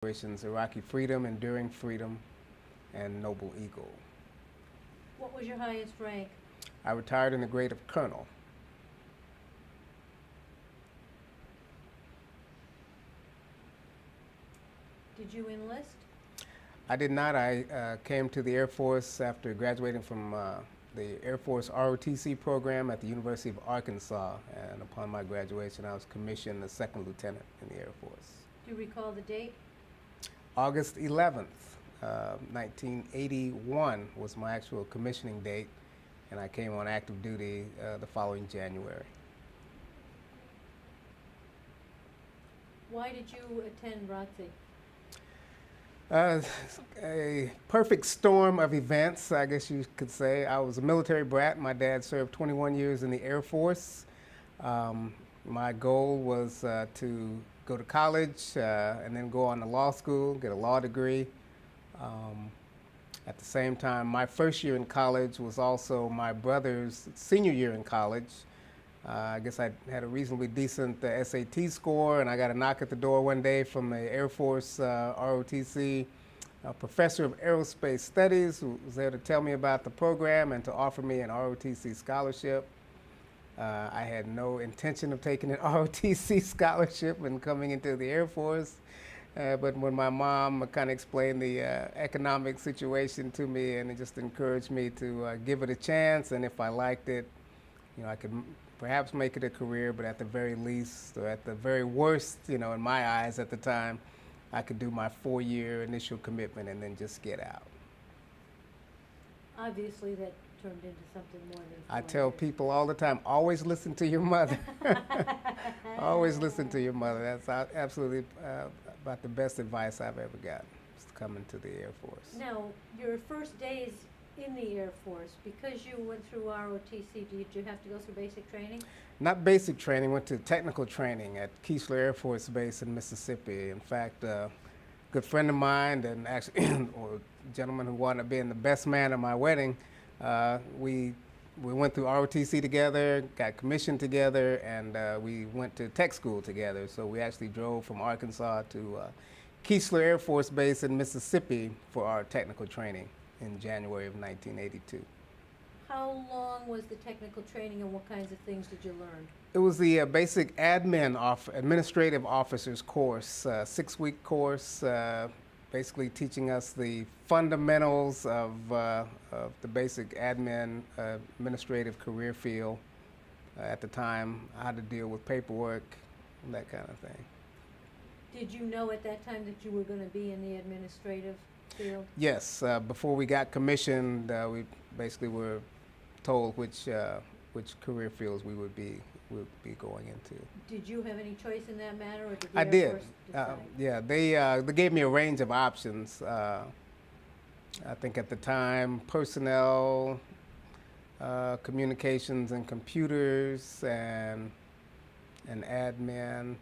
Operations, Iraqi Freedom, Enduring Freedom, and Noble Eagle. What was your highest rank? I retired in the grade of colonel. Did you enlist? I did not. I came to the Air Force after graduating from the Air Force ROTC program at the University of Arkansas, and upon my graduation I was commissioned as second lieutenant in the Air Force. Do you recall the date? August 11th, 1981 was my actual commissioning date, and I came on active duty the following January. Why did you attend ROTC? A perfect storm of events, I guess you could say. I was a military brat. My dad served 21 years in the Air Force. My goal was to go to college and then go on to law school, get a law degree. At the same time, my first year in college was also my brother's senior year in college. I guess I had a reasonably decent SAT score, and I got a knock at the door one day from the Air Force ROTC professor of aerospace studies who was there to tell me about the program and to offer me an ROTC scholarship. I had no intention of taking an ROTC scholarship and coming into the Air Force, but when my mom kind of explained the economic situation to me, and it just encouraged me to give it a chance, and if I liked it, you know, I could perhaps make it a career, but at the very least, or at the very worst, you know, in my eyes at the time, I could do my 4-year initial commitment and then just get out. Obviously that turned into something more than 4 I tell years. people all the time, always listen to your mother. Always listen to your mother. That's absolutely about the best advice I've ever got, is coming to the Air Force. Now, your first days in the Air Force, because you went through ROTC, did you have to go through basic training? Not basic training, went to technical training at Keesler Air Force Base in Mississippi. In fact, a good friend of mine, and actually or a gentleman who wound up being the best man at my wedding, we went through ROTC together, got commissioned together, and we went to tech school together. So we actually drove from Arkansas to Keesler Air Force Base in Mississippi for our technical training in January of 1982. How long was the technical training, and what kinds of things did you learn? It was the basic administrative officers course, 6-week course, basically teaching us the fundamentals of the basic administrative career field at the time, how to deal with paperwork, that kind of thing. Did you know at that time that you were going to be in the administrative field? Yes, before we got commissioned, we basically were told which career fields we would be going into. Did you have any choice in that matter, or did the I Air did. Force decide? Yeah, they gave me a range of options. I think at the time, personnel, communications and computers, and admin.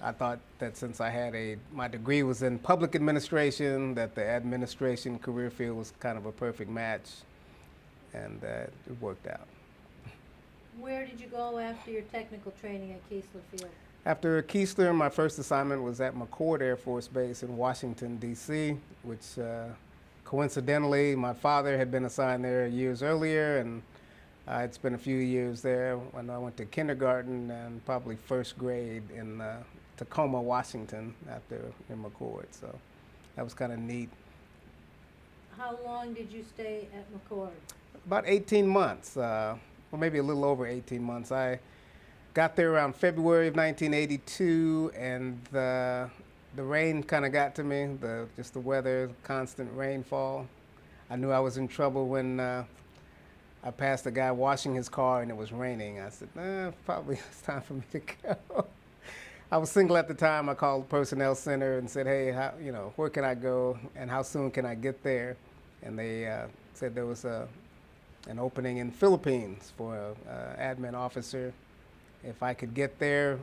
I thought that since I had my degree was in public administration, that the administration career field was kind of a perfect match, and it worked out. Where did you go after your technical training at Keesler Field? After Keesler, my first assignment was at McCord Air Force Base in Washington, D.C., which coincidentally, my father had been assigned there years earlier, and I had spent a few years there when I went to kindergarten and probably first grade in Tacoma, Washington, in McCord. So that was kind of neat. How long did you stay at McCord? About 18 months, or maybe a little over 18 months. I got there around February of 1982, and the rain kind of got to me, just the weather, constant rainfall. I knew I was in trouble when I passed a guy washing his car and it was raining. I said, probably it's time for me to go. I was single at the time. I called the personnel center and said, hey, where can I go and how soon can I get there? And they said there was an opening in Philippines for an admin officer. If I could get there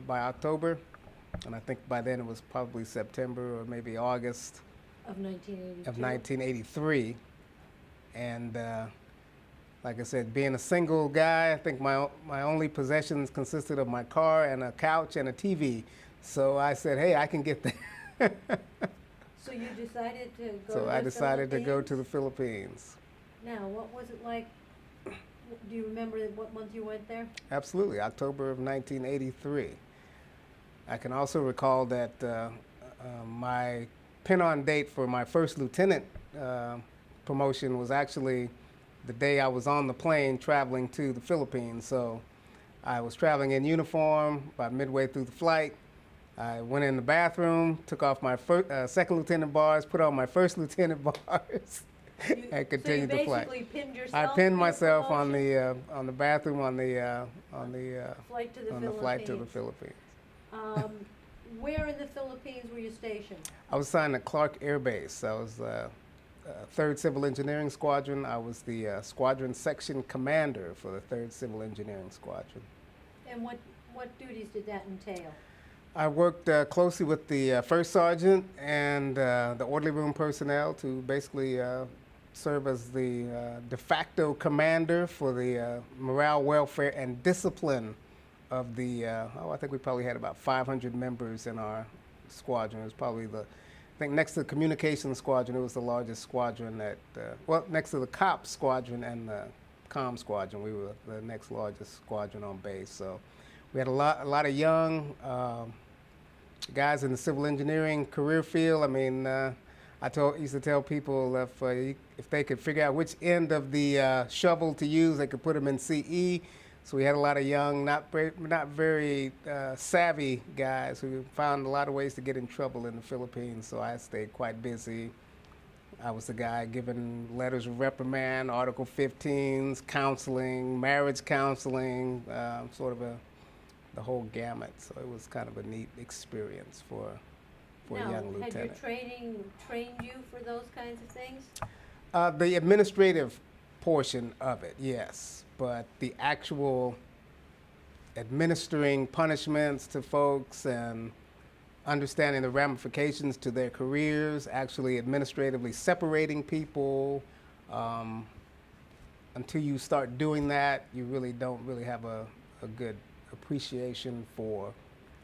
by October, and I think by then it was probably September or maybe August Of 1982? of 1983. And like I said, being a single guy, I think my only possessions consisted of my car and a couch and a TV. So I said, hey, I can get there. So you decided to go to So the I decided to go to the Philippines? Philippines. Now, what was it like? Do you remember what month you went there? Absolutely, October of 1983. I can also recall that my pin-on date for my first lieutenant promotion was actually the day I was on the plane traveling to the Philippines. So I was traveling in uniform. About midway through the flight, I went in the bathroom, took off my second lieutenant bars, put on my first lieutenant bars, and continued the flight. So you basically pinned yourself. I pinned for your myself on promotion? the bathroom on the Flight to the on the flight to the Philippines. Philippines. Um, where in the Philippines were you stationed? I was assigned to Clark Air Base. I was 3rd Civil Engineering Squadron. I was the squadron section commander for the 3rd Civil Engineering Squadron. And what duties did that entail? I worked closely with the first sergeant and the orderly room personnel to basically serve as the de facto commander for the morale, welfare, and discipline of the, I think we probably had about 500 members in our squadron. It was probably I think next to the communications squadron, it was the largest squadron that, well, next to the COP squadron and the comm squadron, we were the next largest squadron on base. So we had a lot of young guys in the civil engineering career field. I mean, used to tell people if they could figure out which end of the shovel to use, they could put them in CE. So we had a lot of young, not very savvy guys who found a lot of ways to get in trouble in the Philippines. So I stayed quite busy. I was the guy giving letters of reprimand, Article 15s, counseling, marriage counseling, sort of the whole gamut. So it was kind of a neat experience for a young lieutenant. Had your training trained you for those kinds of things? The administrative portion of it, yes. But the actual administering punishments to folks and understanding the ramifications to their careers, actually administratively separating people, until you start doing that, you really don't really have a good appreciation for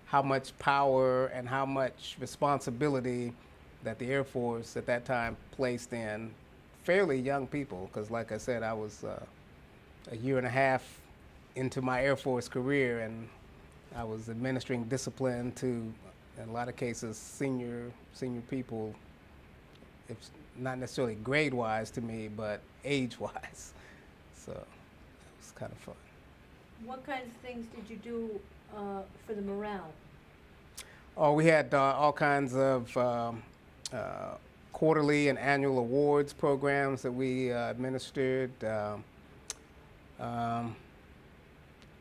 how much power and how much responsibility that the Air Force at that time placed in fairly young people. Because like I said, I was a year and a half into my Air Force career, and I was administering discipline to, in a lot of cases, senior people, if not necessarily grade-wise to me, but age-wise. So it was kind of fun. What kinds of things did you do for the morale? Oh, we had all kinds of quarterly and annual awards programs that we administered.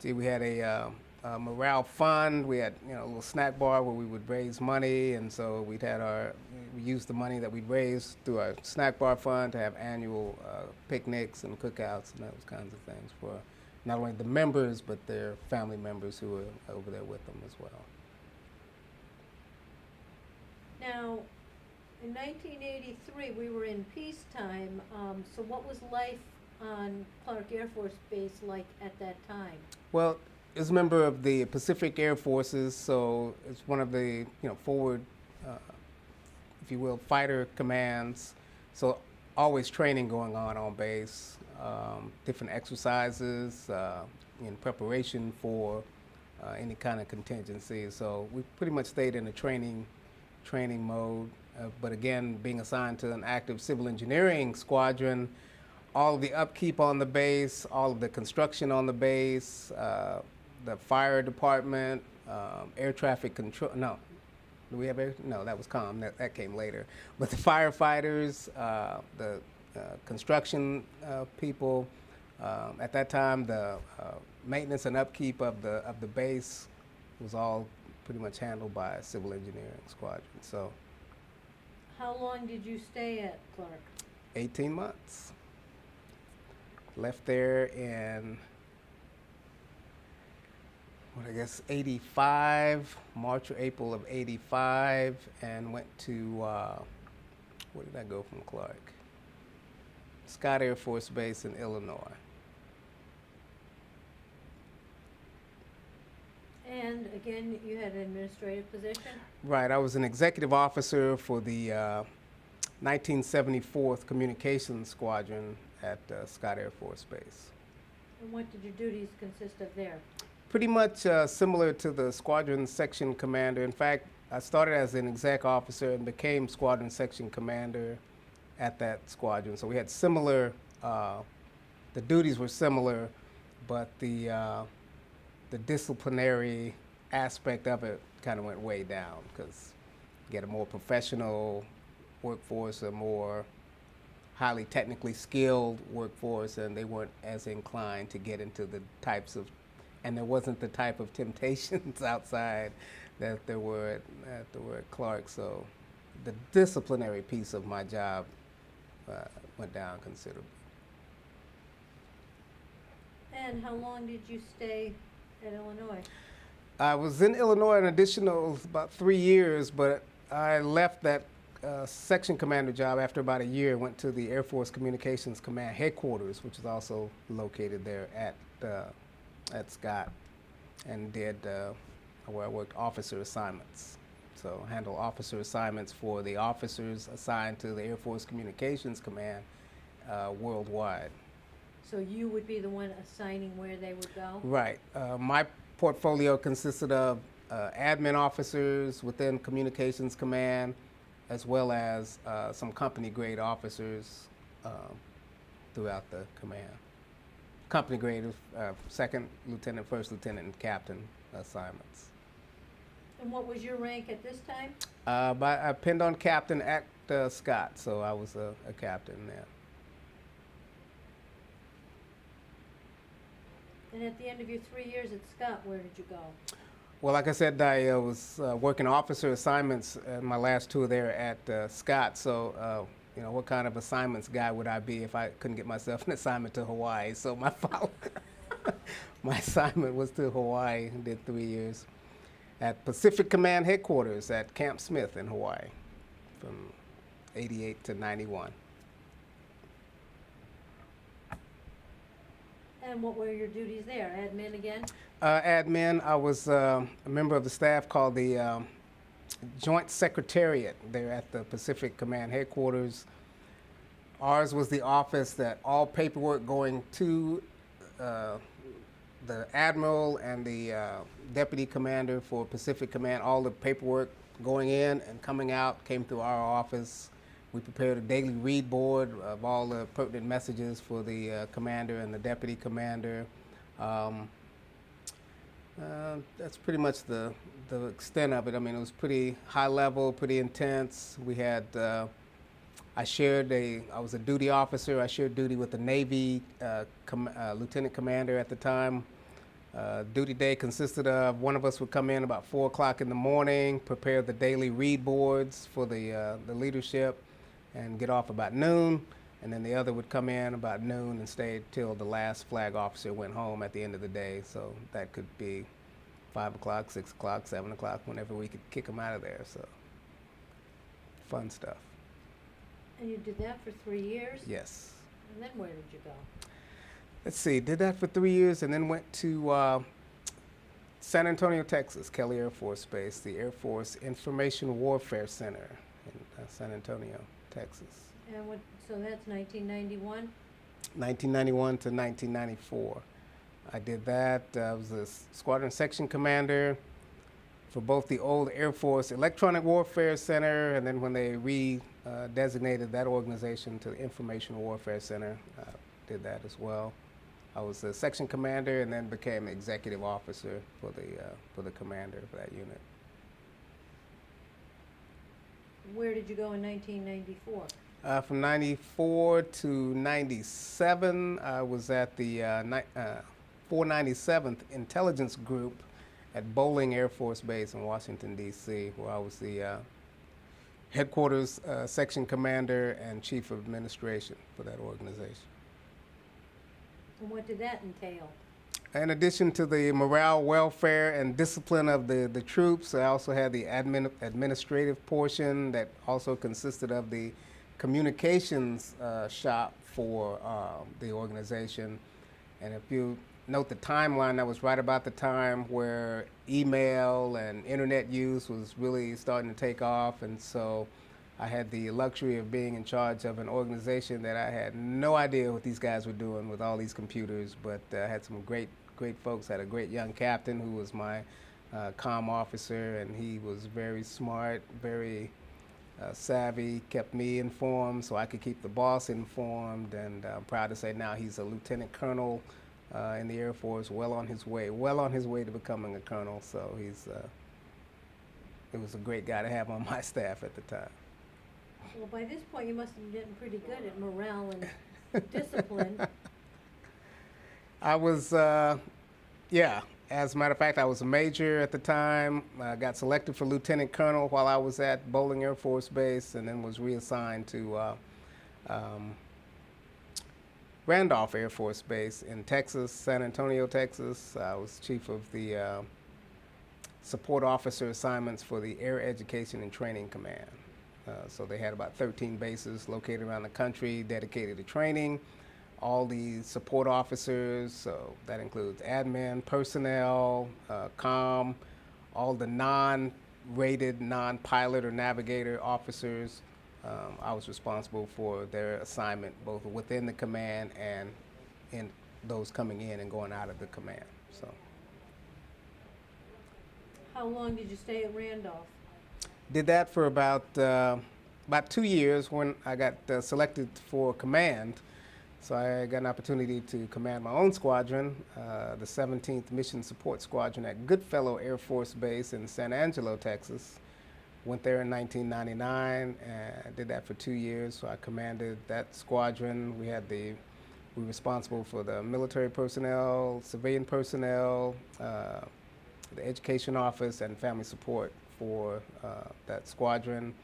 We had a morale fund. We had a little snack bar where we would raise money, and so we used the money that we'd raised through our snack bar fund to have annual picnics and cookouts and those kinds of things for not only the members but their family members who were over there with them as well. Now, in 1983, we were in peacetime. So what was life on Clark Air Force Base like at that time? Well, as a member of the Pacific Air Forces, so it's one of the forward, if you will, fighter commands. So always training going on base, different exercises in preparation for any kind of contingency. So we pretty much stayed in a training mode. But again, being assigned to an active civil engineering squadron, all of the upkeep on the base, all of the construction on the base, the fire department, air traffic control. No, do we have air? No, that was comm. That came later. But the firefighters, the construction people, at that time, the maintenance and upkeep of the base was all pretty much handled by a civil engineering squadron. So. How long did you stay at Clark? 18 months. Left there in, 85, March or April of 85, and went to, where did I go from Clark? Scott Air Force Base in Illinois. And again, you had an administrative position? Right, I was an executive officer for the 1974th Communications Squadron at Scott Air Force Base. And what did your duties consist of there? Pretty much similar to the squadron section commander. In fact, I started as an exec officer and became squadron section commander at that squadron. So we had similar, the duties were similar, but the disciplinary aspect of it kind of went way down because you get a more professional workforce, a more highly technically skilled workforce, and they weren't as inclined to get into the types of, and there wasn't the type of temptations outside that there were at Clark. So the disciplinary piece of my job went down considerably. And how long did you stay at Illinois? I was in Illinois an additional about 3 years, but I left that section commander job after about a year, went to the Air Force Communications Command headquarters, which is also located there at Scott, and did where I worked officer assignments. So handle officer assignments for the officers assigned to the Air Force Communications Command worldwide. So you would be the one assigning where they would go? Right. My portfolio consisted of admin officers within Communications Command, as well as some company grade officers throughout the command. Company grade is second lieutenant, first lieutenant, and captain assignments. And what was your rank at this time? But I pinned on captain at Scott, so I was a captain there. And at the end of your 3 years at Scott, where did you go? Well, like I said, I was working officer assignments in my last tour there at Scott. So, you know, what kind of assignments guy would I be if I couldn't get myself an assignment to Hawaii? So my assignment was to Hawaii. Did 3 years at Pacific Command headquarters at Camp Smith in Hawaii, from '88 to '91. And what were your duties there? Admin again? Admin, I was a member of the staff called the Joint Secretariat there at the Pacific Command headquarters. Ours was the office that all paperwork going to the admiral and the deputy commander for Pacific Command, all the paperwork going in and coming out came through our office. We prepared a daily read board of all the pertinent messages for the commander and the deputy commander. That's pretty much the extent of it. I mean, it was pretty high level, pretty intense. We had, I was a duty officer. I shared duty with the Navy lieutenant commander at the time. Duty day consisted of one of us would come in about 4 o'clock in the morning, prepare the daily read boards for the leadership, and get off about noon, and then the other would come in about noon and stay till the last flag officer went home at the end of the day. So that could be 5 o'clock, 6 o'clock, 7 o'clock, whenever we could kick them out of there. So fun stuff. And you did that for 3 years? Yes. And then where did you go? Let's see, did that for 3 years and then went to San Antonio, Texas, Kelly Air Force Base, the Air Force Information Warfare Center in San Antonio, Texas. And so that's 1991? 1991 to 1994. I did that. I was a squadron section commander for both the old Air Force Electronic Warfare Center, and then when they designated that organization to the Information Warfare Center, did that as well. I was a section commander and then became executive officer for the commander for that unit. Where did you go in 1994? From 94 to 97, I was at the 497th Intelligence Group at Bowling Air Force Base in Washington, D.C., where I was the headquarters section commander and chief of administration for that organization. And what did that entail? In addition to the morale, welfare, and discipline of the troops, I also had the administrative portion that also consisted of the communications shop for the organization. And if you note the timeline. That was right about the time where email and internet use was really starting to take off, and so I had the luxury of being in charge of an organization that I had no idea what these guys were doing with all these computers, but I had some great folks. Had a great young captain who was my comm officer, and he was very smart, very savvy, kept me informed so I could keep the boss informed, and I'm proud to say now he's a lieutenant colonel in the Air Force, well on his way to becoming a colonel. So it was a great guy to have on my staff at the time. Well, by this point, you must have been getting pretty good at morale and discipline. I was, yeah. As a matter of fact, I was a major at the time. I got selected for lieutenant colonel while I was at Bowling Air Force Base, and then was reassigned to Randolph Air Force Base in Texas, San Antonio, Texas. I was chief of the support officer assignments for the Air Education and Training Command. So they had about 13 bases located around the country dedicated to training. All the support officers, so that includes admin, personnel, comm, all the non-rated, non-pilot or navigator officers. I was responsible for their assignment both within the command and in those coming in and going out of the command. So, How long did you stay at Randolph? did that for about 2 years when I got selected for command. So I got an opportunity to command my own squadron, the 17th Mission Support Squadron at Goodfellow Air Force Base in San Angelo, Texas. Went there in 1999 and did that for 2 years. So I commanded that squadron. We were responsible for the military personnel, civilian personnel, the education office, and family support for that squadron.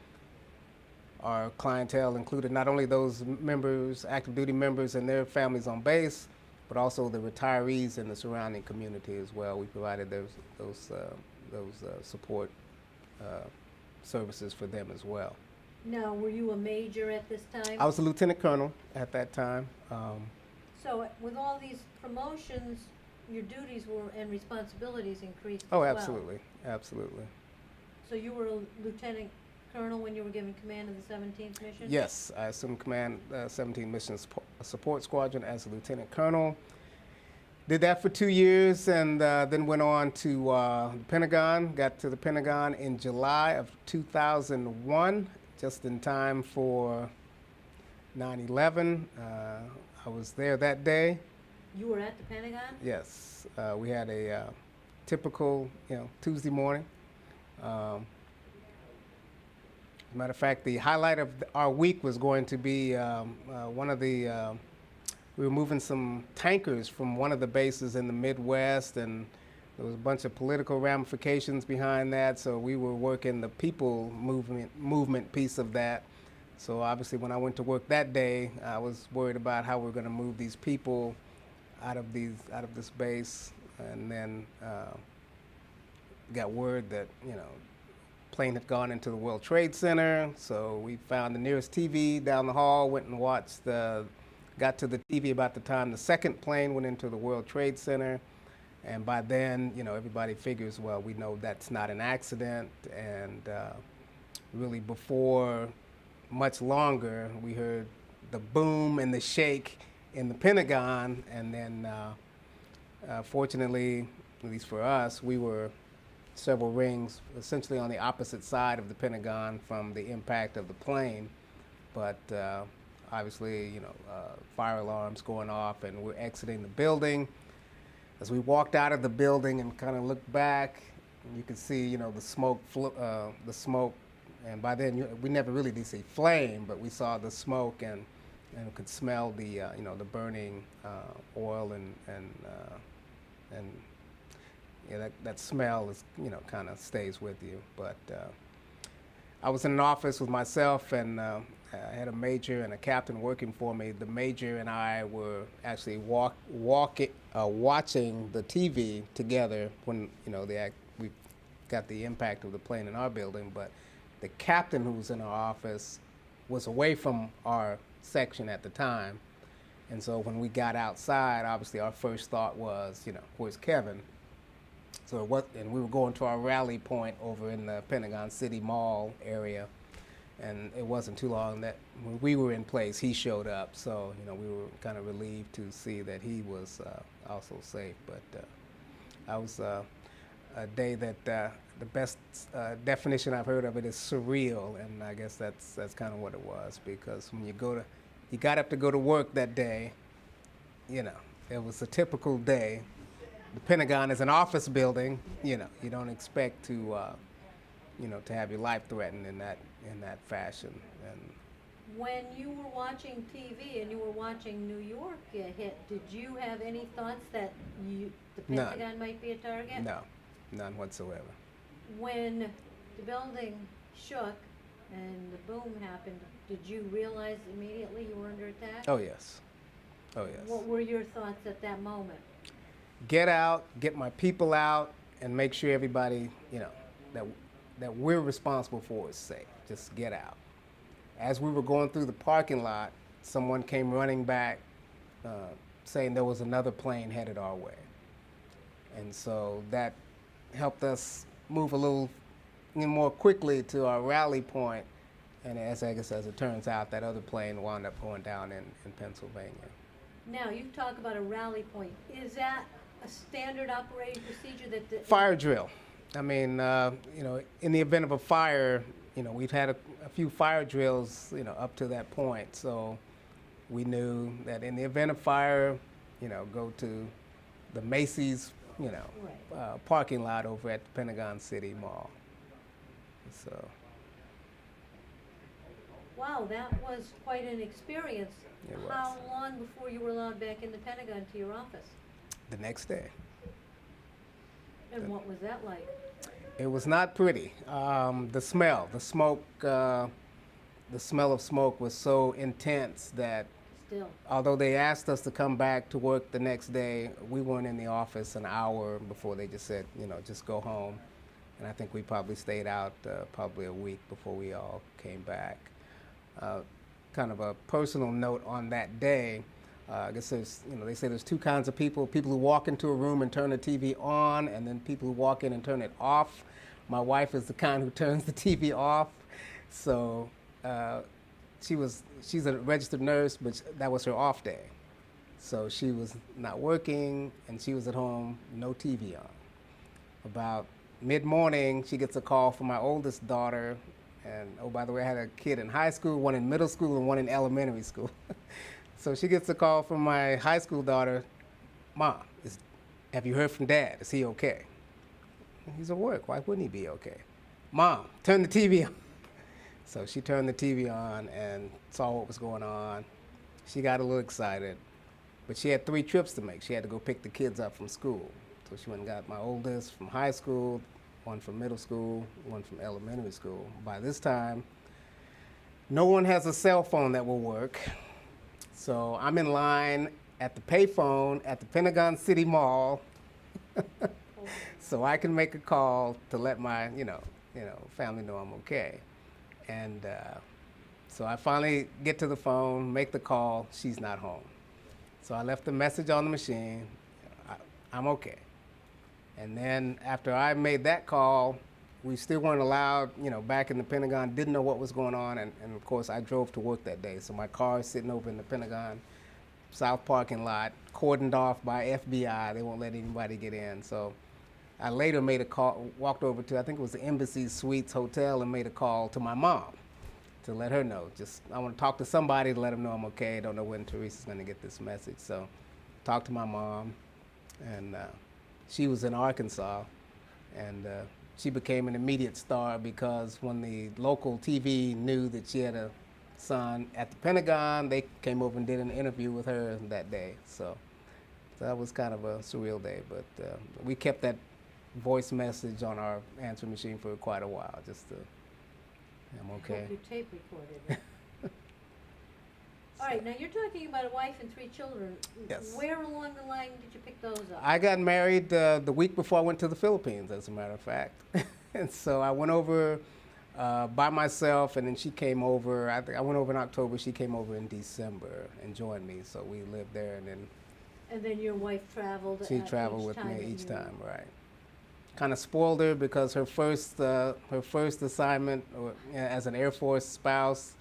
Our clientele included not only those members, active duty members and their families on base, but also the retirees in the surrounding community as well. We provided those support services for them as well. Now, were you a major at this time? I was a lieutenant colonel at that time. So with all these promotions, your duties and responsibilities increased as Oh, well. absolutely, absolutely. So you were a lieutenant colonel when you were given command of the 17th mission? Yes, I assumed command 17th Mission Support Squadron as a lieutenant colonel. Did that for 2 years, and then went on to the Pentagon. Got to the Pentagon in July of 2001, just in time for 9/11. I was there that day. You were at the Pentagon? Yes, we had a typical, Tuesday morning. As a matter of fact, the highlight of our week was going to be we were moving some tankers from one of the bases in the Midwest, and there was a bunch of political ramifications behind that, so we were working the people movement piece of that. So obviously when I went to work that day, I was worried about how we were going to move these people out of this base, and then got word that, plane had gone into the World Trade Center, so we found the nearest TV down the hall, went and got to the TV about the time the second plane went into the World Trade Center, and by then, everybody figures, well, we know that's not an accident, and really before much longer, we heard the boom and the shake in the Pentagon, and then fortunately, at least for us, we were several rings essentially on the opposite side of the Pentagon from the impact of the plane, but obviously, fire alarms going off, and we're exiting the building. As we walked out of the building and kind of looked back, you could see, the smoke, and by then we never really did see flame, but we saw the smoke and could smell the, the burning oil and that smell is, kind of stays with you. But I was in an office with myself, and I had a major and a captain working for me. The major and I were actually watching the TV together when, we got the impact of the plane in our building. But the captain who was in our office was away from our section at the time, And so when we got outside, obviously our first thought was, where's Kevin? So and we were going to our rally point over in the Pentagon City Mall area, and it wasn't too long that when we were in place, he showed up. So we were kind of relieved to see that he was also safe. But that was a day that the best definition I've heard of it is surreal, and I guess that's kind of what it was, because when you got up to go to work that day, it was a typical day. The Pentagon is an office building. You don't expect to to have your life threatened in that fashion. And when you were watching TV and you were watching New York hit, did you have any thoughts that the Pentagon might be a target? No, none whatsoever. When the building shook and the boom happened, did you realize immediately you were under attack? Oh yes. Oh yes. What were your thoughts at that moment? Get out, get my people out, and make sure everybody, that we're responsible for is safe. Just get out. As we were going through the parking lot, someone came running back saying there was another plane headed our way. And so that helped us move a little more quickly to our rally point. And as it turns out, that other plane wound up going down in Pennsylvania. Now, you talk about a rally point. Is that a standard operating procedure that fire drill? I mean, in the event of a fire, we've had a few fire drills, up to that point. So we knew that in the event of fire, go to the Macy's, parking lot over at the Pentagon City Mall. So. Wow, that was quite an experience. It was. How long before you were allowed back in the Pentagon to your office? The next day. And what was that like? It was not pretty. The smell of smoke was so intense that Still. Although they asked us to come back to work the next day, we weren't in the office an hour before they just said, just go home. And I think we probably stayed out probably a week before we all came back. Kind of a personal note on that day, I guess there's, they say there's two kinds of people who walk into a room and turn the TV on, and then people who walk in and turn it off. My wife is the kind who turns the TV off. So she's a registered nurse, but that was her off day. So she was not working, and she was at home, no TV on. About mid-morning, she gets a call from my oldest daughter. And, oh, by the way, I had a kid in high school, one in middle school, and one in elementary school. So she gets a call from my high school daughter, Mom, have you heard from Dad? Is he okay? He's at work. Why wouldn't he be okay? Mom, turn the TV on. So she turned the TV on and saw what was going on. She got a little excited. But she had 3 trips to make. She had to go pick the kids up from school. So she went and got my oldest from high school, one from middle school, one from elementary school. By this time, no one has a cell phone that will work. So I'm in line at the payphone at the Pentagon City Mall, so I can make a call to let my, family know I'm okay. And so I finally get to the phone, make the call. She's not home. So I left the message on the machine. I'm okay. And then after I made that call, we still weren't allowed, back in the Pentagon, didn't know what was going on. And of course, I drove to work that day. So my car is sitting over in the Pentagon South parking lot, cordoned off by FBI. They won't let anybody get in. So I later made a call, walked over to, I think it was the Embassy Suites Hotel, and made a call to my mom to let her know. I want to talk to somebody to let them know I'm okay. I don't know when Teresa's going to get this message. So talked to my mom, and she was in Arkansas, and she became an immediate star because when the local TV knew that she had a son at the Pentagon, they came over and did an interview with her that day. So that was kind of a surreal day, but we kept that voice message on our answering machine for quite a while, just to, I'm okay. Hope you tape recorded it. All right, now you're talking about a wife and 3 children. Yes. Where along the line did you pick those up? I got married the week before I went to the Philippines, as a matter of fact. And so I went over by myself, and then she came over. I think I went over in October. She came over in December and joined me. So we lived there, and then And then your wife traveled she at traveled each with time me that each you- time, right? Kind of spoiled her because her first assignment as an Air Force spouse,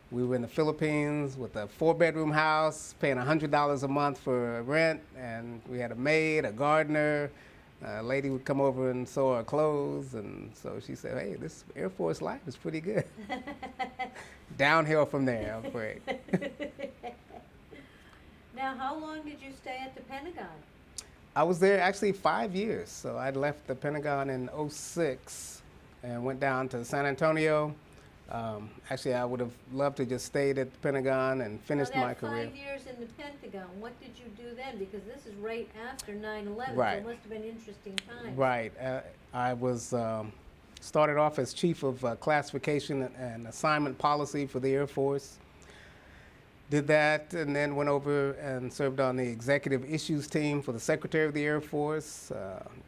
we were in the Philippines with a 4-bedroom house, paying $100 a month for rent, and we had a maid, a gardener. A lady would come over and sew our clothes, and so she said, "Hey, this Air Force life is pretty good." Downhill from there, I'm afraid. Now, how long did you stay at the Pentagon? I was there actually 5 years. So I left the Pentagon in '06 and went down to San Antonio. Actually, I would have loved to just stayed at the Pentagon and finished Now, my that career. 5 years in the Pentagon, what did you do then? Because this is right after 9/11, so Right. it must have been interesting times. Right. I was started off as chief of classification and assignment policy for the Air Force. Did that, and then went over and served on the executive issues team for the Secretary of the Air Force.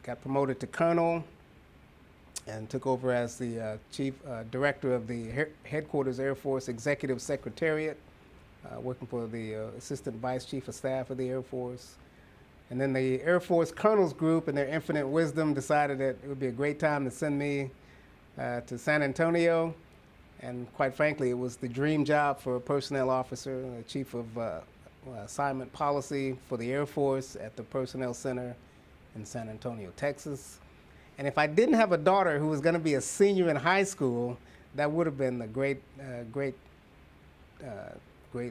Got promoted to colonel, and took over as the chief director of the headquarters Air Force Executive Secretariat, working for the Assistant Vice Chief of Staff of the Air Force. And then the Air Force Colonels Group, in their infinite wisdom, decided that it would be a great time to send me to San Antonio. And quite frankly, it was the dream job for a personnel officer, the chief of assignment policy for the Air Force at the Personnel Center in San Antonio, Texas. And if I didn't have a daughter who was going to be a senior in high school, that would have been a great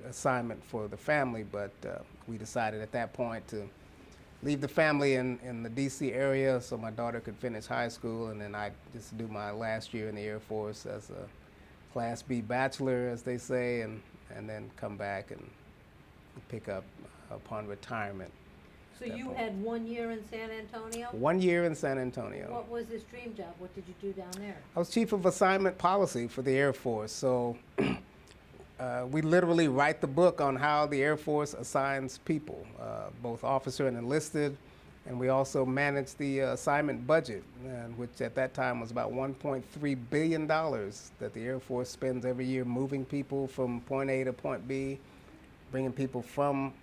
assignment for the family. But we decided at that point to leave the family in the D.C. area so my daughter could finish high school, and then I just do my last year in the Air Force as a Class B bachelor, as they say, and then come back and pick up upon retirement. So you had 1 year in San Antonio? 1 year in San Antonio. What was this dream job? What did you do down there? I was chief of assignment policy for the Air Force. So we literally write the book on how the Air Force assigns people, both officer and enlisted. And we also manage the assignment budget, which at that time was about $1.3 billion that the Air Force spends every year moving people from point A to point B, bringing people from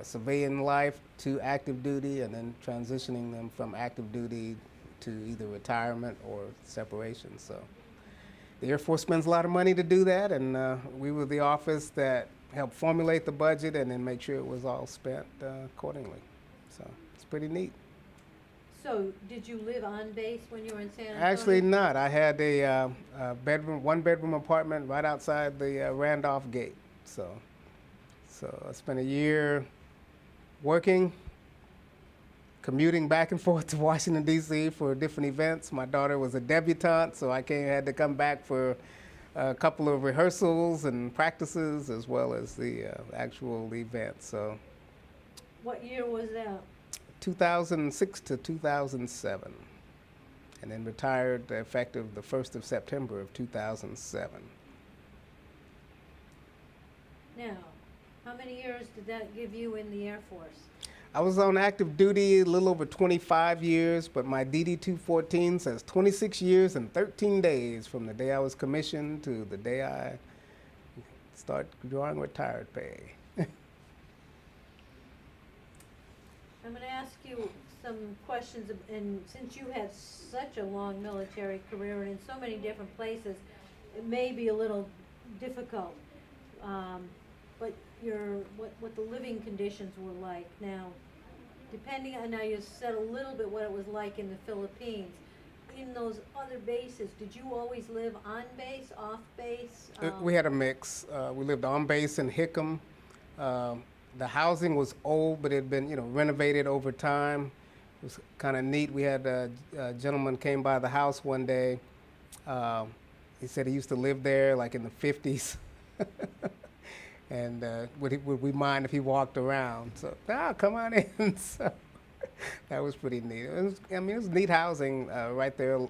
civilian life to active duty, and then transitioning them from active duty to either retirement or separation. So the Air Force spends a lot of money to do that, and we were the office that helped formulate the budget and then make sure it was all spent accordingly. So it's pretty neat. So did you live on base when you were in San Antonio? Actually not. I had a one-bedroom apartment right outside the Randolph Gate. So I spent a year working, commuting back and forth to Washington, D.C. for different events. My daughter was a debutante, so I had to come back for a couple of rehearsals and practices as well as the actual event. So What year was that? 2006 to 2007, and then retired effective the 1st of September of 2007. Now, how many years did that give you in the Air Force? I was on active duty a little over 25 years, but my DD-214 says 26 years and 13 days from the day I was commissioned to the day I start drawing retired pay. I'm going to ask you some questions, and since you had such a long military career and in so many different places, it may be a little difficult. But what the living conditions were like. Now, now you said a little bit what it was like in the Philippines. In those other bases, did you always live on base, off base? We had a mix. We lived on base in Hickam. The housing was old, but it had been, renovated over time. It was kind of neat. We had a gentleman came by the house one day. He said he used to live there, like in the 50s. And would we mind if he walked around? So, come on in. So that was pretty neat. It was neat housing right there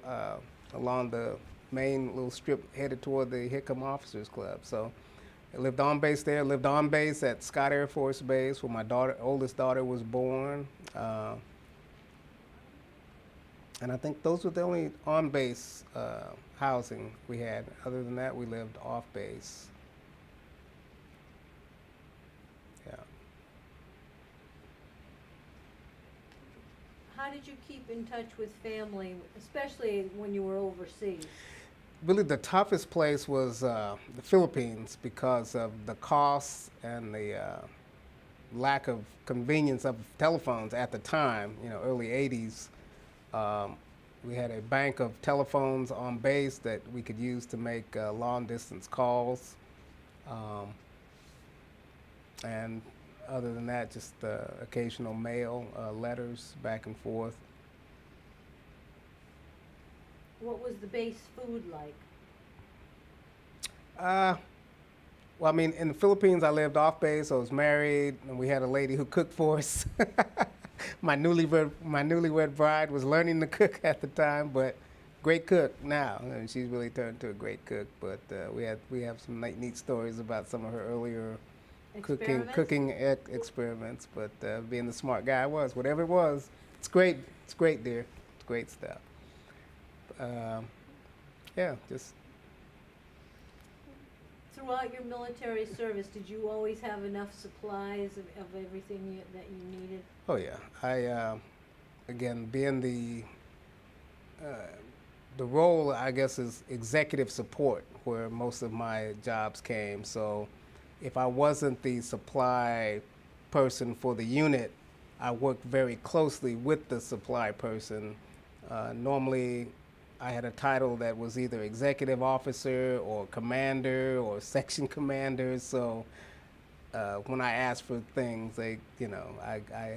along the main little strip headed toward the Hickam Officers Club. So I lived on base there, lived on base at Scott Air Force Base where my oldest daughter was born. And I think those were the only on-base housing we had. Other than that, we lived off-base. Yeah. How did you keep in touch with family, especially when you were overseas? Really, the toughest place was the Philippines because of the costs and the lack of convenience of telephones at the time, early 80s. We had a bank of telephones on base that we could use to make long distance calls. And other than that, just occasional mail, letters back and forth. What was the base food like? Well, I mean, in the Philippines, I lived off base. I was married, and we had a lady who cooked for us. My newlywed bride was learning to cook at the time, but great cook now. And she's really turned to a great cook. But we have some neat stories about some of her earlier cooking experiments. But being the smart guy I was, whatever it was, it's great. It's great, dear. It's great stuff. Yeah, just. Throughout your military service, did you always have enough supplies of everything that you needed? Oh yeah, I again being the role I guess is executive support where most of my jobs came. So if I wasn't the supply person for the unit, I worked very closely with the supply person. Normally, I had a title that was either executive officer or commander or section commander. So when I asked for things, I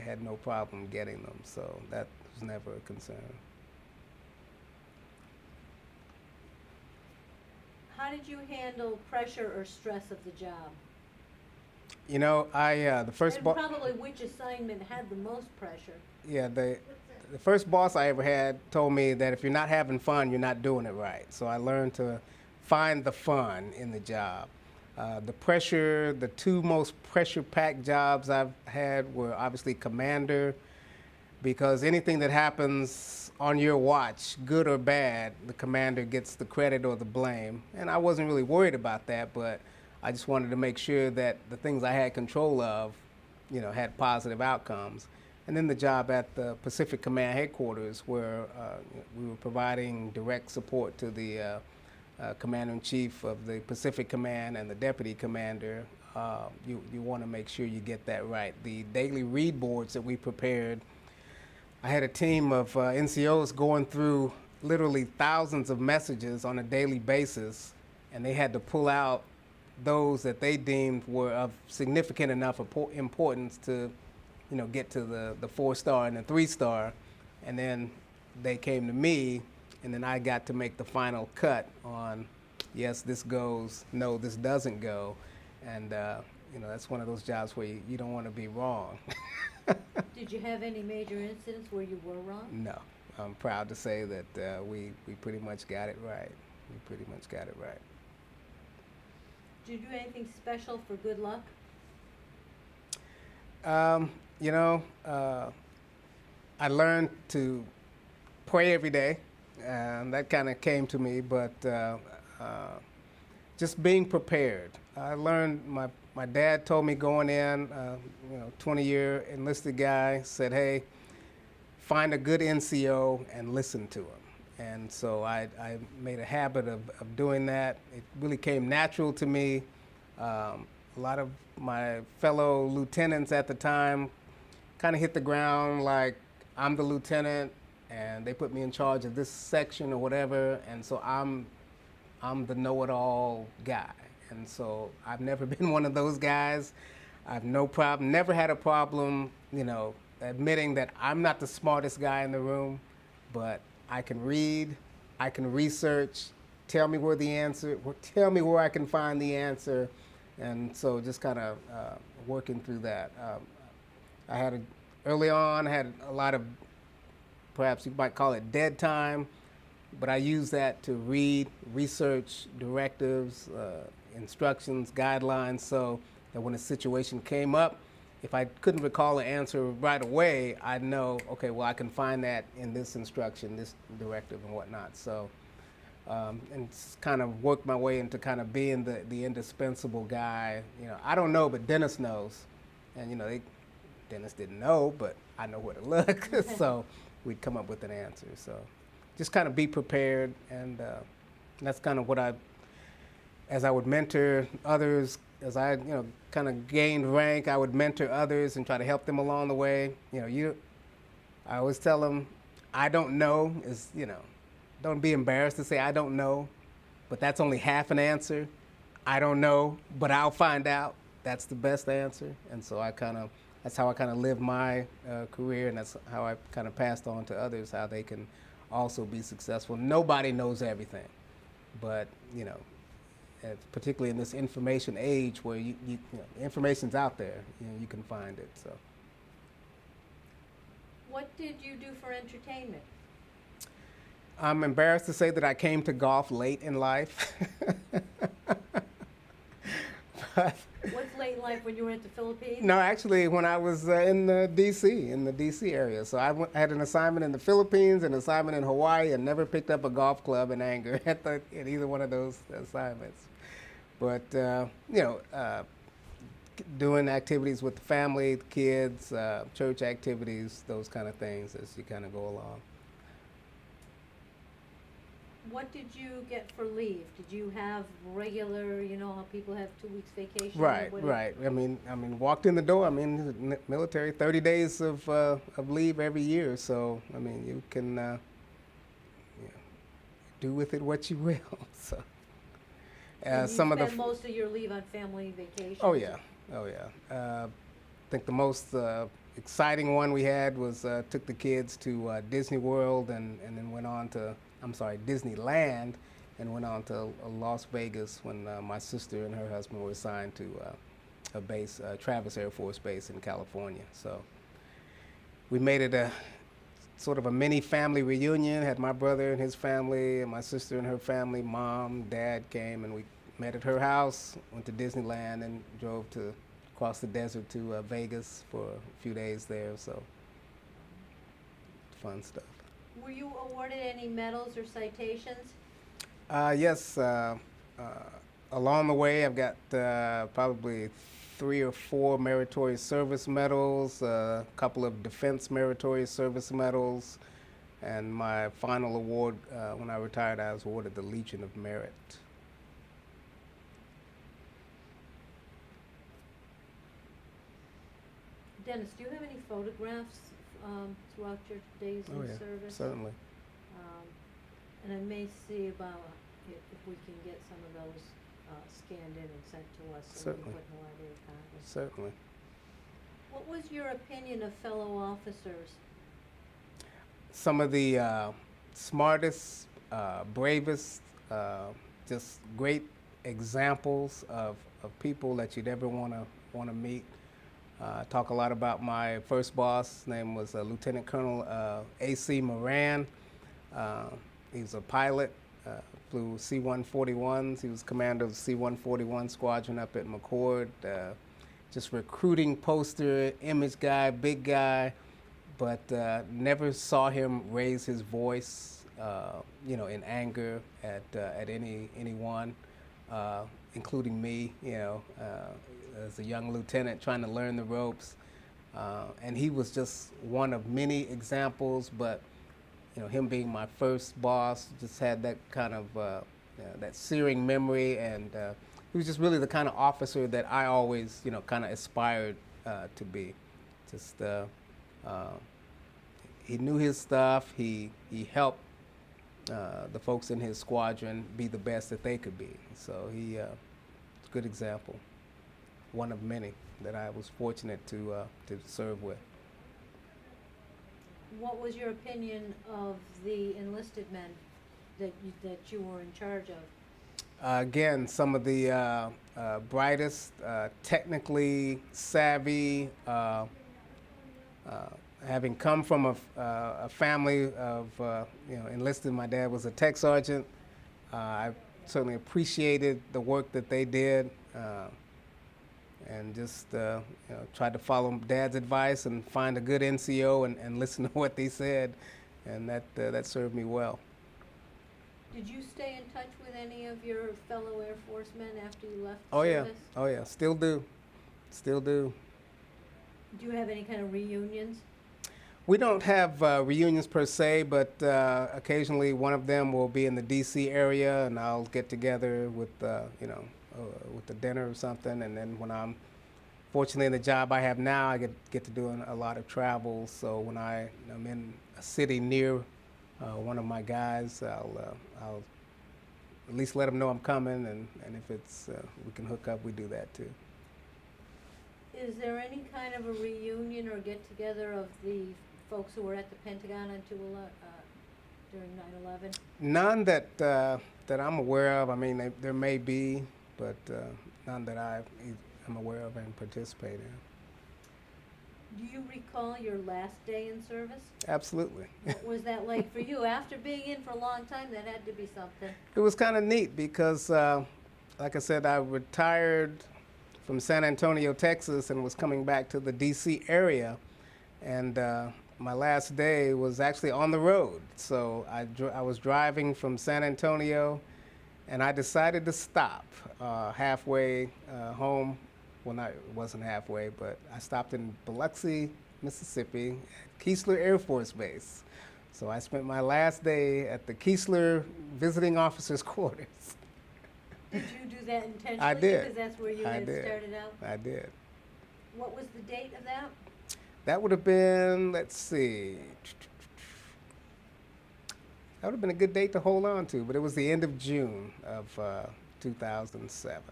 had no problem getting them. So that was never a concern. How did you handle pressure or stress of the job? The first and probably which assignment had the most pressure? Yeah, the first boss I ever had told me that if you're not having fun, you're not doing it right. So I learned to find the fun in the job. The two most pressure-packed jobs I've had were obviously commander, because anything that happens on your watch, good or bad, the commander gets the credit or the blame. And I wasn't really worried about that, but I just wanted to make sure that the things I had control of, had positive outcomes. And then the job at the Pacific Command headquarters, where we were providing direct support to the commander-in-chief of the Pacific Command and the deputy commander. You want to make sure you get that right. The daily read boards that we prepared, I had a team of NCOs going through literally thousands of messages on a daily basis, and they had to pull out those that they deemed were of significant enough importance to get to the 4-star and the 3-star, and then they came to me, and then I got to make the final cut on, yes, this goes, no, this doesn't go, and that's one of those jobs where you don't want to be wrong. Did you have any major incidents where you were wrong? No, I'm proud to say that we pretty much got it right. We pretty much got it right. Did you do anything special for good luck? I learned to pray every day. That kind of came to me, but just being prepared. I learned, my dad told me going in, 20-year enlisted guy, said, hey, find a good NCO and listen to him. And so I made a habit of doing that. It really came natural to me. A lot of my fellow lieutenants at the time kind of hit the ground like I'm the lieutenant and they put me in charge of this section or whatever, and so I'm the know-it-all guy. And so I've never been one of those guys. I've never had a problem, admitting that I'm not the smartest guy in the room, but I can read, I can research, tell me where I can find the answer. And so just kind of working through that. Early on, I had a lot of, perhaps you might call it dead time, but I used that to read, research directives, instructions, guidelines, so that when a situation came up, if I couldn't recall an answer right away, I'd know, okay, well, I can find that in this instruction, this directive and whatnot. So, and kind of worked my way into kind of being the indispensable guy. You know, I don't know, but Dennis knows. And, you know, Dennis didn't know, but I know where to look. So we'd come up with an answer. So just kind of be prepared. And that's kind of what as I would mentor others, as I, you know, kind of gained rank, I would mentor others and try to help them along the way. You know, I always tell them, I don't know is, you know, don't be embarrassed to say I don't know, but that's only half an answer. I don't know, but I'll find out. That's the best answer. And so that's how I kind of lived my career, and that's how I kind of passed on to others how they can also be successful. Nobody knows everything, but, you know, particularly in this information age where you know, information's out there, you know, you can find it. So, What did you do for entertainment? I'm embarrassed to say that I came to golf late in life. But What's late in life when you were at the Philippines? no, actually, when I was in the D.C. area. So I had an assignment in the Philippines, an assignment in Hawaii, and never picked up a golf club in anger at either one of those assignments. But, you know, doing activities with the family, the kids, church activities, those kind of things as you kind of go along. What did you get for leave? Did you have regular, you know, how people have 2 weeks vacation? Right, right. I mean, walked in the door. I mean, military, 30 days of leave every year. So, I mean, you can you know, do with it what you will. So, And you some of the spend most of your leave on family vacations? oh yeah, oh yeah. I think the most exciting one we had was took the kids to Disney World and then went on to Disneyland, and went on to Las Vegas when my sister and her husband were assigned to a base, Travis Air Force Base in California. So we made it a sort of a mini family reunion. Had my brother and his family, and my sister and her family. Mom, Dad came, and we met at her house. Went to Disneyland and drove across the desert to Vegas for a few days there. So fun stuff. Were you awarded any medals or citations? Yes. Along the way, I've got probably 3 or 4 meritorious service medals, a couple of defense meritorious service medals, and my final award when I retired, I was awarded the Legion of Merit. Dennis, do you have any photographs throughout your days Oh in yeah, service? certainly. And I may see about if we can get some of those scanned in and sent to us so we can Certainly. put in the Library of Congress. Certainly. What was your opinion of fellow officers? Some of the smartest, bravest, just great examples of people that you'd ever want to meet. Talk a lot about my first boss. His name was Lieutenant Colonel A.C. Moran. He was a pilot, flew C-141s. He was commander of the C-141 squadron up at McCord. Just recruiting poster, image guy, big guy, but never saw him raise his voice, you know, in anger at anyone, including me, you know, as a young lieutenant trying to learn the ropes. And he was just one of many examples, but, you know, him being my first boss just had that kind of, that searing memory, and he was just really the kind of officer that I always, you know, kind of aspired to be. Just, he knew his stuff. He helped the folks in his squadron be the best that they could be. So he, a good example, one of many that I was fortunate to serve with. What was your opinion of the enlisted men that you were in charge of? Again, some of the brightest, technically savvy, having come from a family of, you know, enlisted. My dad was a tech sergeant. I certainly appreciated the work that they did. and just tried to follow Dad's advice and find a good NCO and listen to what they said, and that served me well. Did you stay in touch with any of your fellow Air Force men after you left the Oh yeah, service? oh yeah, still do. Do you have any kind of reunions? We don't have reunions per se, but occasionally one of them will be in the D.C. area, and I'll get together with with a dinner or something. And then when I'm fortunately in the job I have now, I get to do a lot of travel. So when I'm in a city near one of my guys, I'll at least let them know I'm coming, and if it's we can hook up, we do that too. Is there any kind of a reunion or get-together of the folks who were at the Pentagon during 9/11? None that I'm aware of. I mean, there may be, but none that I'm aware of and participate in. Do you recall your last day in service? Absolutely. What was that like for you? After being in for a long time, that had to be something. It was kind of neat because, like I said, I retired from San Antonio, Texas, and was coming back to the D.C. area, and my last day was actually on the road. So I was driving from San Antonio, and I decided to stop halfway home. Well, it wasn't halfway, but I stopped in Biloxi, Mississippi, at Keesler Air Force Base. So I spent my last day at the Keesler Visiting Officers Quarters. Did you do that intentionally? I did. Because that's where you I had did. started out? I did. What was the date of that? That would have been, let's see, that would have been a good date to hold on to, but it was the end of June of 2007.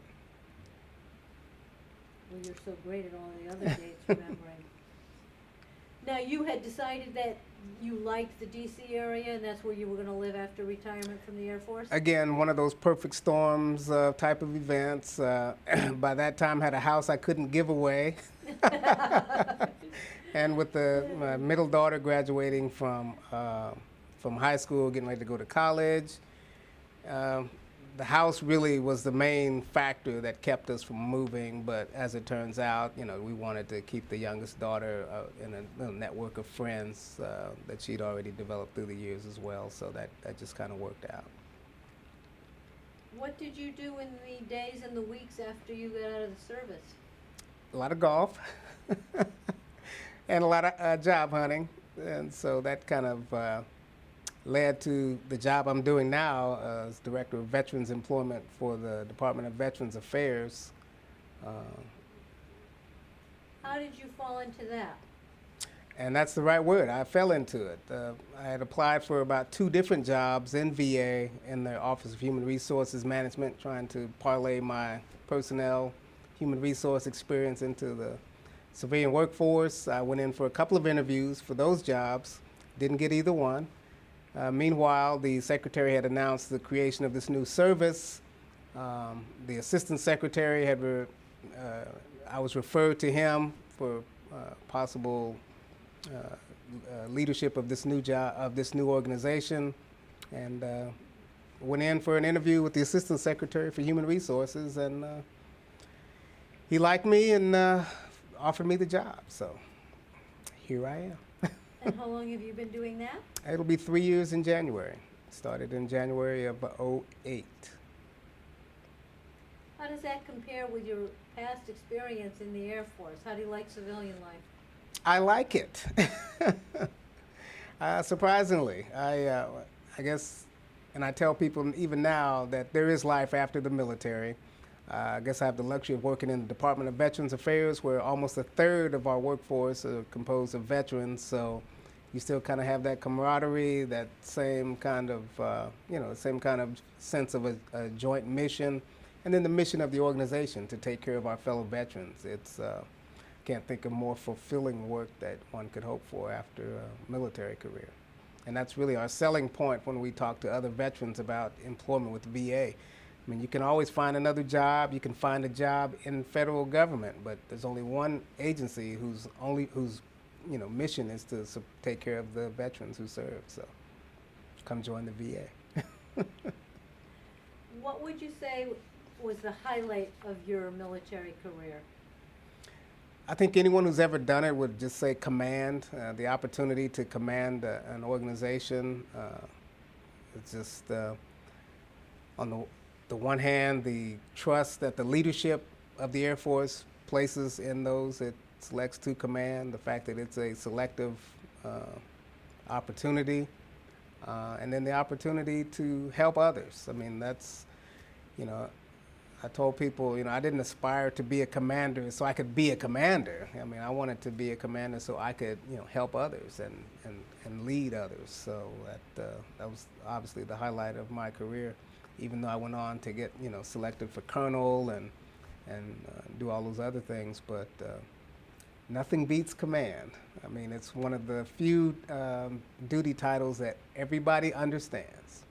Well, you're so great at all the other dates remembering. Now, you had decided that you liked the D.C. area, and that's where you were going to live after retirement from the Air Force? Again, one of those perfect storms type of events. By that time, I had a house I couldn't give away. And with my middle daughter graduating from high school, getting ready to go to college, the house really was the main factor that kept us from moving. But as it turns out, we wanted to keep the youngest daughter in a network of friends that she'd already developed through the years as well. So that just kind of worked out. What did you do in the days and the weeks after you got out of the service? A lot of golf and a lot of job hunting. And so that kind of led to the job I'm doing now as Director of Veterans Employment for the Department of Veterans Affairs. How did you fall into that? And that's the right word. I fell into it. I had applied for about 2 different jobs in VA in the Office of Human Resources Management, trying to parlay my personnel human resource experience into the civilian workforce. I went in for a couple of interviews for those jobs, didn't get either one. Meanwhile, the secretary had announced the creation of this new service. The assistant secretary I was referred to him for possible leadership of this new job, of this new organization, and went in for an interview with the assistant secretary for human resources, and he liked me and offered me the job. So here I am. And how long have you been doing that? It'll be 3 years in January. Started in January of '08. How does that compare with your past experience in the Air Force? How do you like civilian life? I like it. Surprisingly, I guess, and I tell people even now that there is life after the military. I guess I have the luxury of working in the Department of Veterans Affairs, where almost 1/3 of our workforce are composed of veterans. So you still kind of have that camaraderie, that same kind of, same kind of sense of a joint mission, and then the mission of the organization to take care of our fellow veterans. It's can't think of more fulfilling work that one could hope for after a military career. And that's really our selling point when we talk to other veterans about employment with VA. I mean, you can always find another job. You can find a job in federal government, but there's only one agency whose mission is to take care of the veterans who serve. So, come join the VA. What would you say was the highlight of your military career? I think anyone who's ever done it would just say command, the opportunity to command an organization. It's just, on the one hand, the trust that the leadership of the Air Force places in those it selects to command, the fact that it's a selective opportunity, and then the opportunity to help others. I mean, that's, you know, I told people, I didn't aspire to be a commander so I could be a commander. I mean, I wanted to be a commander so I could, help others and lead others. So that was obviously the highlight of my career, even though I went on to get, selected for colonel and do all those other things. But nothing beats command. I mean, it's one of the few duty titles that everybody understands.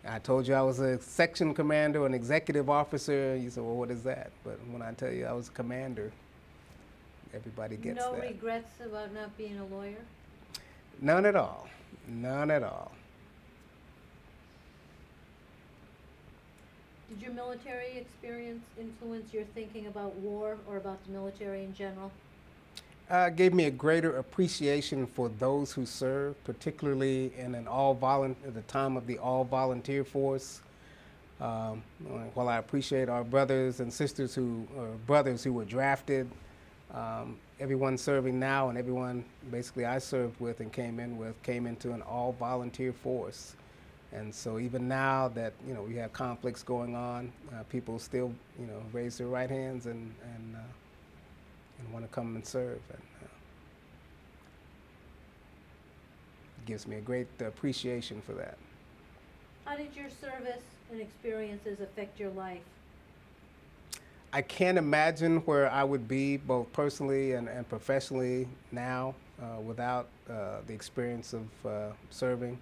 I told you I was a section commander, an executive officer. You said, well, what is that? But when I tell you I was a commander, everybody gets that. No regrets about not being a lawyer? None at all. None at all. Did your military experience influence your thinking about war or about the military in general? Gave me a greater appreciation for those who serve, particularly in at the time of the all-volunteer force. While I appreciate our brothers and sisters who were drafted, everyone serving now and everyone basically I served with and came into an all-volunteer force. And so even now that we have conflicts going on, people still raise their right hands and want to come and serve. And it gives me a great appreciation for that. How did your service and experiences affect your life? I can't imagine where I would be both personally and professionally now without the experience of serving.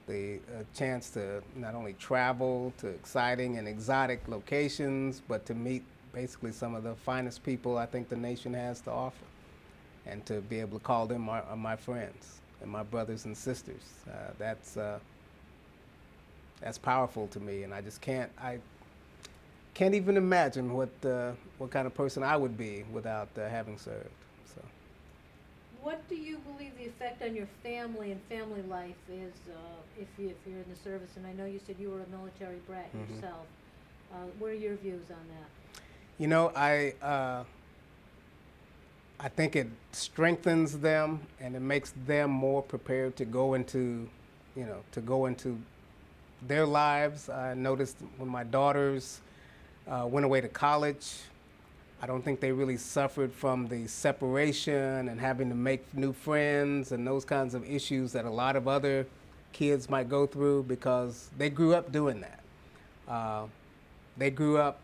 The chance to not only travel to exciting and exotic locations, but to meet basically some of the finest people I think the nation has to offer, and to be able to call them my friends and my brothers and sisters. That's powerful to me, and I can't even imagine what kind of person I would be without having served. So. What do you believe the effect on your family and family life is if you're in the service? And I know you said you were a military brat yourself. What are your views on that? I think it strengthens them and it makes them more prepared to go into their lives. I noticed when my daughters went away to college, I don't think they really suffered from the separation and having to make new friends and those kinds of issues that a lot of other kids might go through, because they grew up doing that. They grew up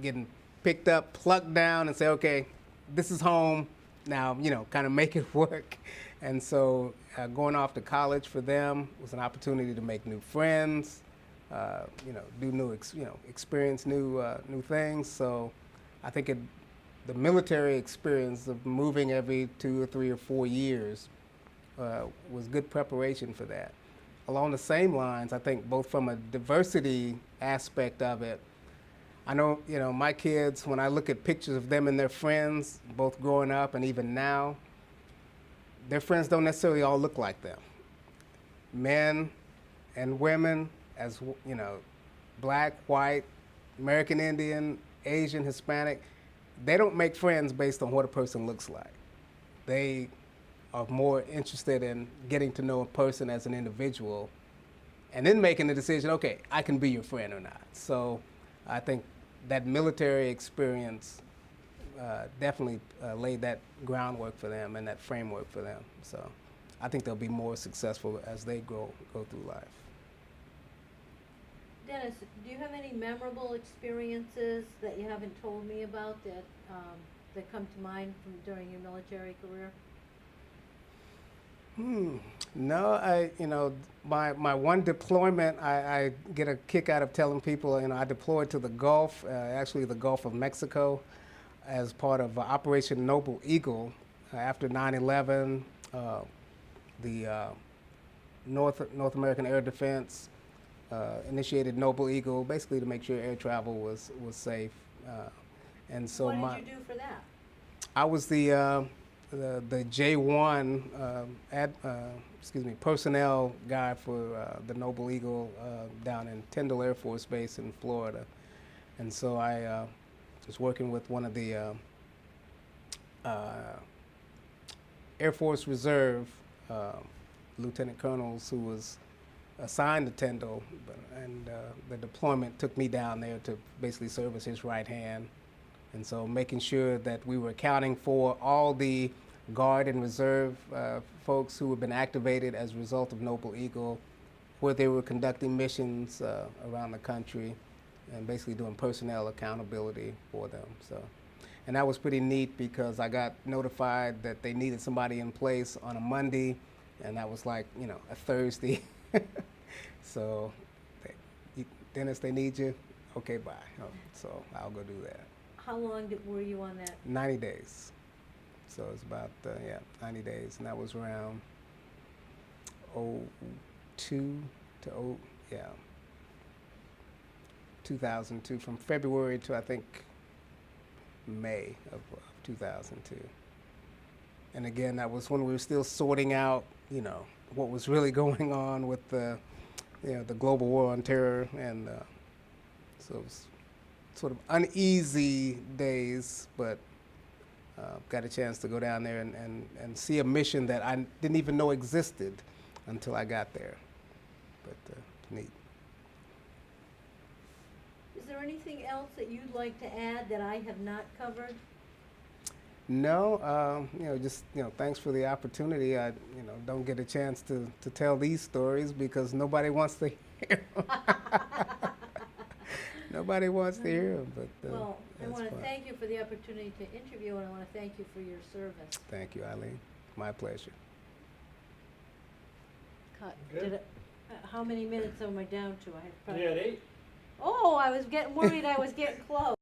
getting picked up, plucked down, and say, okay, this is home now, kind of make it work. And so going off to college for them was an opportunity to make new friends, do experience new things. So I think the military experience of moving every 2 or 3 or 4 years was good preparation for that. Along the same lines, I think both from a diversity aspect of it, I know, my kids, when I look at pictures of them and their friends, both growing up and even now, their friends don't necessarily all look like them. Men and women, as black, white, American Indian, Asian, Hispanic, they don't make friends based on what a person looks like. They are more interested in getting to know a person as an individual and then making the decision, okay, I can be your friend or not. So I think that military experience definitely laid that groundwork for them and that framework for them. So I think they'll be more successful as they go through life. Dennis, do you have any memorable experiences that you haven't told me about that come to mind during your military career? No, my one deployment, I get a kick out of telling people, I deployed to the Gulf, actually the Gulf of Mexico, as part of Operation Noble Eagle. After 9/11, the North American Air Defense initiated Noble Eagle, basically to make sure air travel was safe. And so What did you do for that? I was the J1 personnel guy for the Noble Eagle down in Tyndall Air Force Base in Florida, and so I was working with one of the Air Force Reserve lieutenant colonels who was assigned to Tyndall, and the deployment took me down there to basically serve as his right hand. And so making sure that we were accounting for all the Guard and Reserve folks who had been activated as a result of Noble Eagle, where they were conducting missions around the country, and basically doing personnel accountability for them. So, and that was pretty neat because I got notified that they needed somebody in place on a Monday, and that was like, you know, a Thursday. So, Dennis, they need you? Okay, bye. So I'll go do that. How long were you on that? 90 days. So it's about, 90 days. And that was around 02 to 2002, from February to, I think, May of 2002. And again, that was when we were still sorting out, you know, what was really going on with the, you know, the global war on terror. And so it was sort of uneasy days, but got a chance to go down there and see a mission that I didn't even know existed until I got there. But neat. Is there anything else that you'd like to add that I have not covered? No, you know, just, you know, thanks for the opportunity. I, you know, don't get a chance to tell these stories because nobody wants to hear them. Nobody wants to hear them, but Well, I that's want to fine. thank you for the opportunity to interview, and I want to thank you for your service. Thank you, Eileen. My pleasure. Did it, how many minutes am I down to? I have You had 8? Oh, I was getting worried I was getting close.